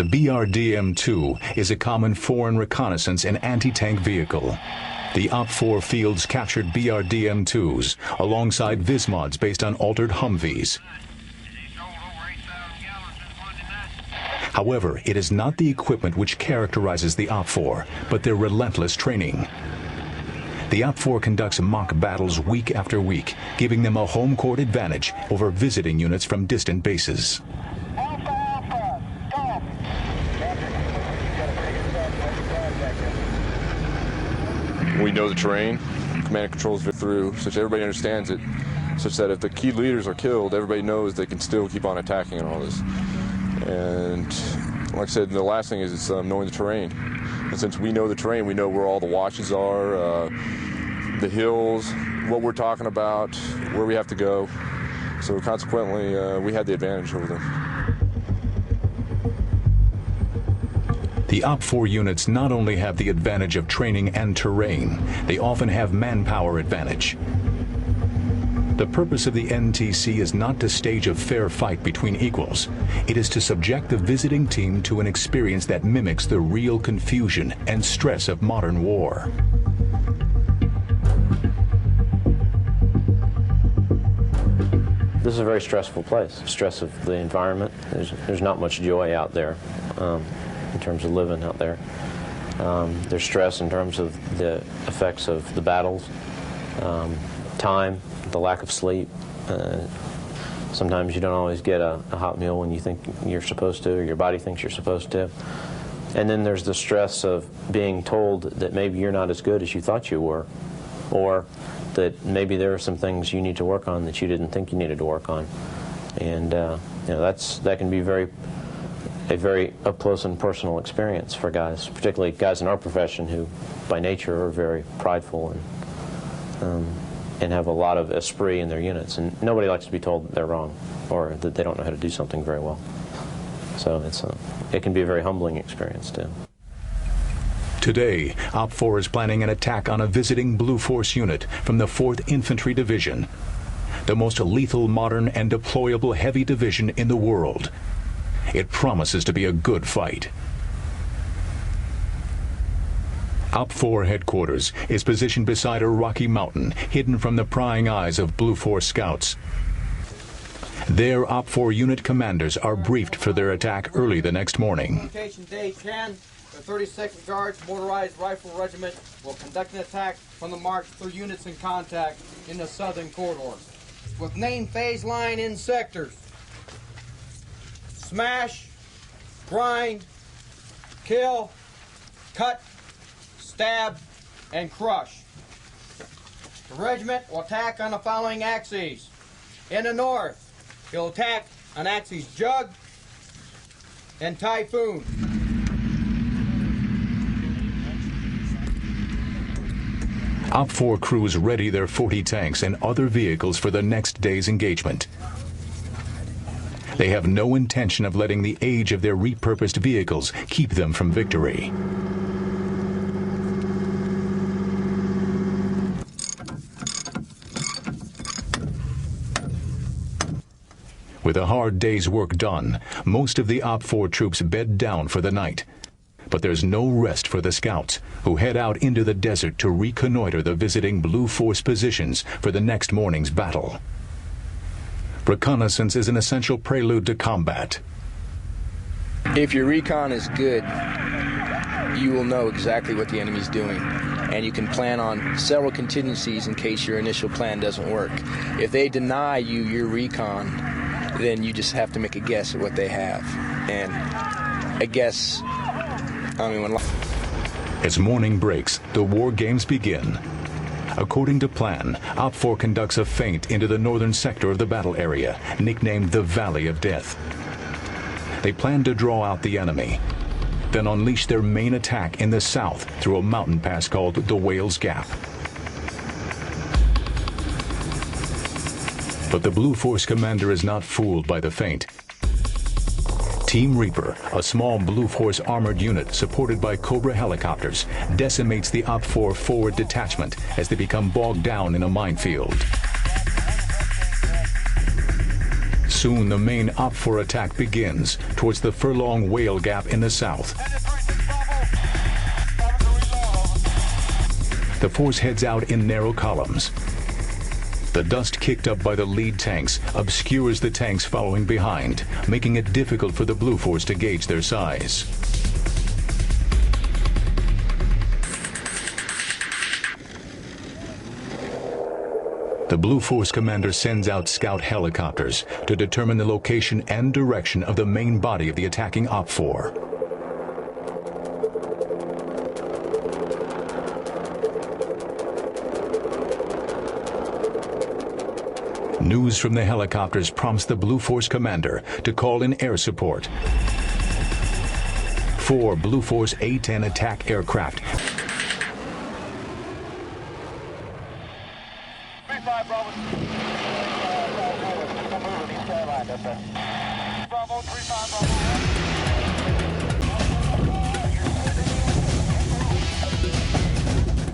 The BRDM-2 is a common foreign reconnaissance and anti-tank vehicle. The OPFOR fields captured BRDM-2s alongside Vismods based on altered Humvees. However, it is not the equipment which characterizes the OPFOR, but their relentless training. The OPFOR conducts mock battles week after week, giving them a home court advantage over visiting units from distant bases. We know the terrain, command and controls it through, such that everybody understands it, such that if the key leaders are killed, everybody knows they can still keep on attacking and all this. And like I said, the last thing is knowing the terrain. And since we know the terrain, we know where all the washes are, the hills, what we're talking about, where we have to go. So consequently, we had the advantage over them. The OPFOR units not only have the advantage of training and terrain, they often have manpower advantage. The purpose of the NTC is not to stage a fair fight between equals. It is to subject the visiting team to an experience that mimics the real confusion and stress of modern war. This is a very stressful place. Stress of the environment. There's not much joy out there in terms of living out there. There's stress in terms of the effects of the battles, time, the lack of sleep. Sometimes you don't always get a hot meal when you think you're supposed to, or your body thinks you're supposed to. And then there's the stress of being told that maybe you're not as good as you thought you were, or that maybe there are some things you need to work on that you didn't think you needed to work on. And you know, that can be a very up close and personal experience for guys, particularly guys in our profession who by nature are very prideful and have a lot of esprit in their units, and nobody likes to be told that they're wrong or that they don't know how to do something very well. So it can be a very humbling experience too. Today, OPFOR is planning an attack on a visiting Blue Force unit from the 4th Infantry Division, the most lethal, modern, and deployable heavy division in the world. It promises to be a good fight. OPFOR headquarters is positioned beside a rocky mountain, hidden from the prying eyes of Blue Force scouts. Their OPFOR unit commanders are briefed for their attack early the next morning. Location day 10, the 32nd Guards Motorized Rifle Regiment will conduct an attack from the march through units in contact in the southern corridor, with main phase line in sectors: smash, grind, kill, cut, stab, and crush. The regiment will attack on the following axes. In the north, he'll attack on axes Jug and Typhoon. OPFOR crews ready their 40 tanks and other vehicles for the next day's engagement. They have no intention of letting the age of their repurposed vehicles keep them from victory. With a hard day's work done, most of the OPFOR troops bed down for the night. But there's no rest for the scouts, who head out into the desert to reconnoiter the visiting Blue Force positions for the next morning's battle. Reconnaissance is an essential prelude to combat. If your recon is good, you will know exactly what the enemy's doing, and you can plan on several contingencies in case your initial plan doesn't work. If they deny you your recon, then you just have to make a guess at what they have. And a guess, As morning breaks, the war games begin. According to plan, OPFOR conducts a feint into the northern sector of the battle area, nicknamed the Valley of Death. They plan to draw out the enemy, then unleash their main attack in the south through a mountain pass called the Whales Gap. But the Blue Force commander is not fooled by the feint. Team Reaper, a small Blue Force armored unit supported by Cobra helicopters, decimates the OPFOR forward detachment as they become bogged down in a minefield. Soon the main OPFOR attack begins towards the Furlong Whale Gap in the south. The force heads out in narrow columns. The dust kicked up by the lead tanks obscures the tanks following behind, making it difficult for the Blue Force to gauge their size. The Blue Force commander sends out scout helicopters to determine the location and direction of the main body of the attacking OPFOR. News from the helicopters prompts the Blue Force commander to call in air support. 4 Blue Force A-10 attack aircraft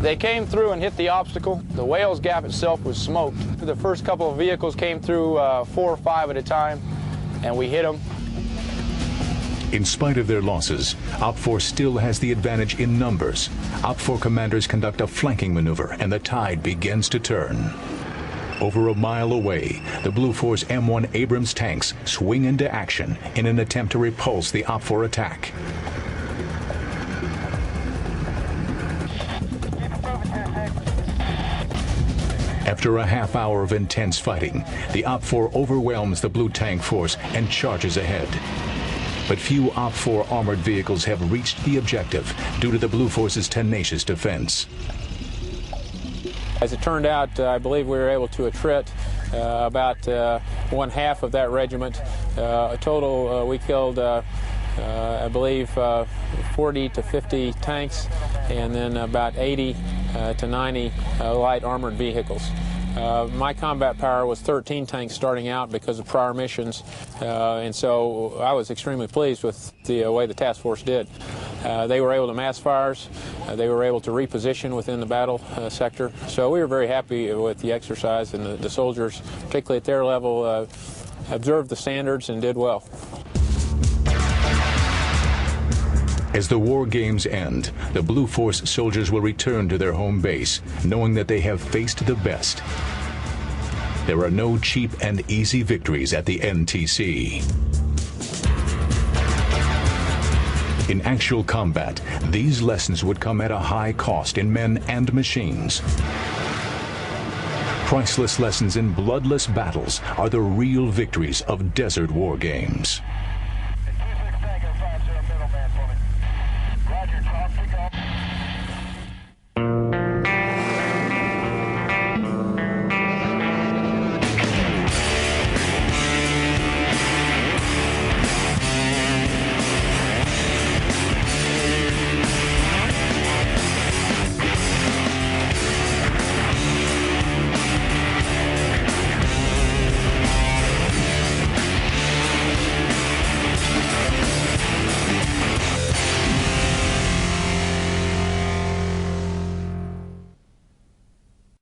They came through and hit the obstacle. The Whales Gap itself was smoked. The first couple of vehicles came through 4 or 5 at a time, and we hit them. In spite of their losses, OPFOR still has the advantage in numbers. OPFOR commanders conduct a flanking maneuver, and the tide begins to turn. Over a mile away, the Blue Force M1 Abrams tanks swing into action in an attempt to repulse the OPFOR attack. After a half hour of intense fighting, the OPFOR overwhelms the Blue Tank Force and charges ahead. But few OPFOR armored vehicles have reached the objective due to the Blue Force's tenacious defense. As it turned out, I believe we were able to attrit about 1/2 of that regiment. Total, we killed, I believe, 40 to 50 tanks, and then about 80 to 90 light armored vehicles. My combat power was 13 tanks starting out because of prior missions, and so I was extremely pleased with the way the task force did. They were able to mass fires, they were able to reposition within the battle sector, so we were very happy with the exercise, and the soldiers, particularly at their level, observed the standards and did well. As the war games end, the Blue Force soldiers will return to their home base, knowing that they have faced the best. There are no cheap and easy victories at the NTC. In actual combat, these lessons would come at a high cost in men and machines. Priceless lessons in bloodless battles are the real victories of desert war games. Roger, talk to go.